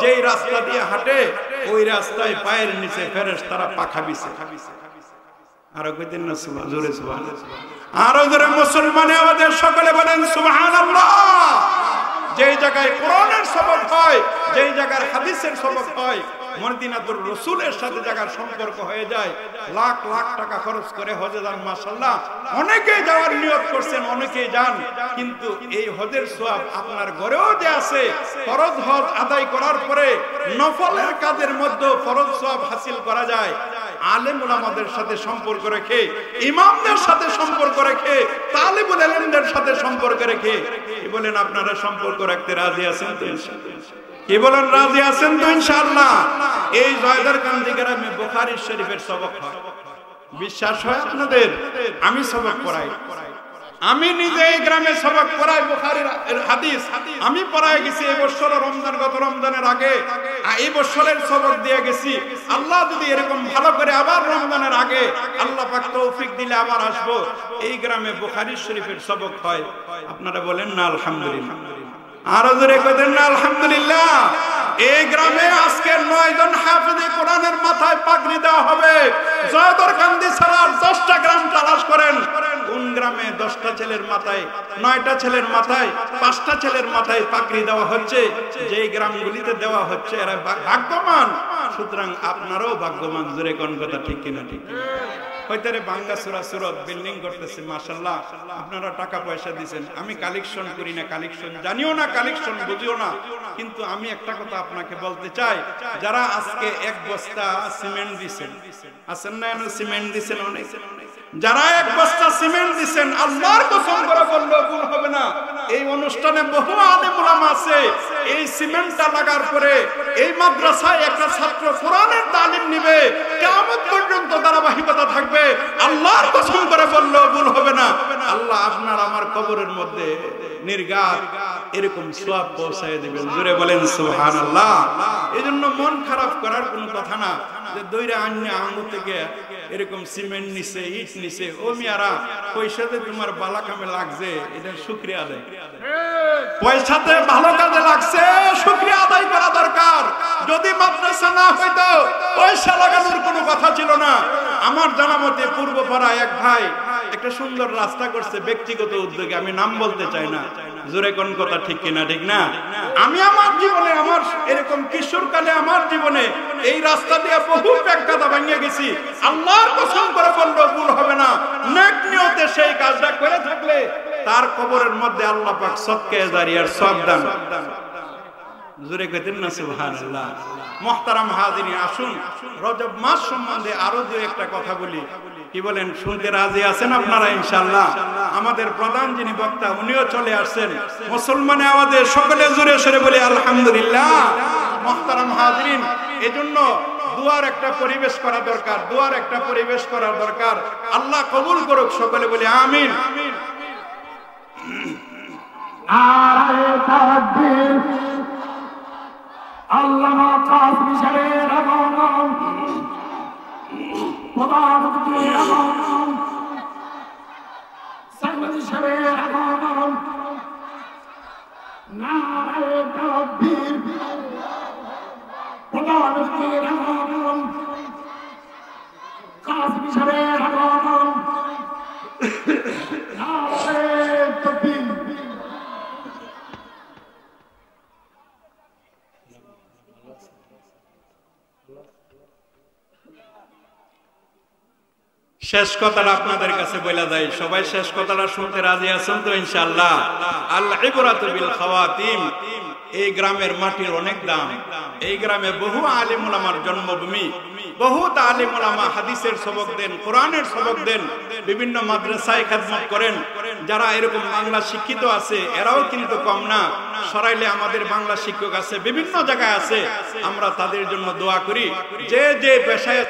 যেই রাস্তা দিয়ে হাঁটে ওই রাস্তায় পায়ের নিচে ফেরেশতারা পাখা বিছে। আরো কইতেন না জোরে সুবহানাল্লাহ। আরো জোরে মুসলমানে আমাদের সকলে বলেন সুবহানাল্লাহ। যেই জায়গায় কোরআনের সবক হয়, যেই জায়গার হাদিসের সবক হয়, মদিনাতুর রাসূলের সাথে জায়গার সম্পর্ক হয়ে যায়, লাখ লাখ টাকা খরচ করে হজে যান। মাশাআল্লাহ, অনেকেই যাওয়ার নিয়ত করছেন, অনেকেই যান, কিন্তু এই হজের সওয়াব আপনার ঘরেও যে আছে, ফরজ হজ আদায় করার পরে নফলের কাজের মধ্যে ফরজ সওয়াব হাসিল করা যায়। আলেম ওলামাদের সাথে সম্পর্ক রেখে, ইমামদের সাথে সম্পর্ক রেখে, তালিবুল ইলমদের সাথে সম্পর্ক রেখে, কি বলেন আপনারা সম্পর্ক রাখতে রাজি আছেন তো? কি বলেন রাজি আছেন তো? ইনশাআল্লাহ। এই জয়দার কান্দি গ্রামে বুখারী শরীফের সবক হয়। বিশ্বাস হয় আপনাদের? আমি সবক পড়াই, আমি নিজে এই গ্রামে সবক পড়াই, বুখারীর হাদিস আমি পড়াই গেছি। এই বছর রমজান, গত রমজানের আগে এই বছরের সবক দিয়ে গেছি। আল্লাহ যদি এরকম ভালো করে আবার রমজানের আগে আল্লাহ পাক তৌফিক দিলে আবার আসবো। এই গ্রামে বুখারী শরীফের সবক হয়। আপনারা বলেন না আলহামদুলিল্লাহ? আরো জোরে কইতেন না আলহামদুলিল্লাহ? এই গ্রামে আজকে 9 জন হাফেজে কোরআনের মাথায় পাগড়ি দেওয়া হবে। জয়দরকান্দি ছাড়া 10টা গ্রাম তালাশ করেন, কোন গ্রামে 10টা ছেলের মাথায়, 9টা ছেলের মাথায়, 5টা ছেলের মাথায় পাগড়ি দেওয়া হচ্ছে। যেই গ্রামগুলিতে দেওয়া হচ্ছে এরা ভাগ্যবান। সুতরাং আপনারাও ভাগ্যবান। জোরে কোন কথা ঠিক কিনা? ঠিক হইতারে বাংলা সূরা সুরত বিল্ডিং করতেছে। মাশাআল্লাহ, আপনারা টাকা পয়সা দিবেন। আমি কালেকশন করি না, কালেকশন জানিও না, কালেকশন বুঝিও না, কিন্তু আমি একটা কথা আপনাকে বলতে চাই, যারা আজকে 1 বস্তা সিমেন্ট দিবেন, আছেন না? সিমেন্ট দিবেন অনেক, যারা 1 বস্তা সিমেন্ট দিবেন, আল্লাহর কসম করে বললে ভুল হবে না, এই অনুষ্ঠানে বহু আলেম ওলামা আছে। এই সিমেন্টটা লাগার পরে এই মাদ্রাসায় একটা ছাত্র কোরআনের তালিম নেবে, কিয়ামত পর্যন্ত ধারাবাহিকতা থাকবে। আল্লাহর কসম করে বললে ভুল হবে না। আল্লাহ আপনার আমার কবরের মধ্যে নির্ঘাত এরকম সওয়াব পৌঁছায় দিবেন। জোরে বলেন সুবহানাল্লাহ। এজন্য মন খারাপ করার কোনো কথা না, যে দইরা আন্না আঙ্গুর থেকে এরকম সিমেন্ট নিছে, ইট নিছে, ও মিয়ারা পয়সাতে তোমার বালা কামে লাগছে, এটা শুকরিয়া আদায়। পয়সাতে ভালো কাজে লাগছে, শুকরিয়া আদায় করা দরকার। মাদ্রাসা না হইতো পয়সা লাগানোর কোনো কথা ছিল না। আমার জানা মতে পূর্বপাড়ায় এক ভাই একটা সুন্দর রাস্তা করছে ব্যক্তিগত উদ্যোগে, আমি নাম বলতে চাই না, জোরে কোন কথা ঠিক কিনা ঠিক না? আমি আমার জীবনে আমার এরকম কিশোরকালে আমার জীবনে এই রাস্তা দিয়ে বহু প্যাকাদা ভাঙিয়ে গেছি। আল্লাহর কসম করে বলবো ভুল হবে না, নেক নিয়তে সেই কাজটা করে থাকলে তার কবরের মধ্যে আল্লাহ পাক সদকায়ে জারিয়ার সওয়াব দান। জোরে কইতেন না সুবহানাল্লাহ। মুহতারাম হাজিরিন, আসুন রজব মাস সম্বন্ধে আরো দুই একটা কথা বলি। কি বলেন, শুনতে রাজি আছেন আপনারা ইনশাআল্লাহ? আমাদের প্রধান যিনি বক্তা উনিও চলে আসছেন। মুসলমানে আমাদের সকলে জোরে সরে বলি আলহামদুলিল্লাহ। মুহতারাম হাজিরিন, এজন্য দুয়ার একটা পরিবেশ করা দরকার, দুয়ার একটা পরিবেশ করা দরকার। আল্লাহ কবুল করুক, সকলে বলি আমিন। নারে তাকবীর, আল্লামা কাসেমী সাহেবের আগমন, প্রধানমন্ত্রীর আগমন, সাংবাদিক সাহেবের আগমন। নারে তাকবীর, প্রধানমন্ত্রীর আগমন, কাসেমী সাহেবের আগমন। নারে তাকবীর। শেষ কথাটা আপনাদের কাছে বলে দেয়, সবাই শেষ কথাটা শুনতে রাজি আছেন তো ইনশাআল্লাহ? আল ইবরাতু বিল খাওয়াতিম। এই গ্রামের মাটির অনেক দাম। এই গ্রামে বহু আলিম উলামার জন্মভূমি, বহুত আলিম উলামা হাদিসের সবক দেন, কোরআনের সবক দেন, বিভিন্ন মাদ্রাসায় খেদমত করেন। যারা এরকম বাংলা শিক্ষিত আছে এরাও কিন্তু কম না। সরাইলে আমাদের বাংলা শিক্ষক আছে, বিভিন্ন জায়গায় আছে। আমরা তাদের জন্য দোয়া করি, যে যে পেশায়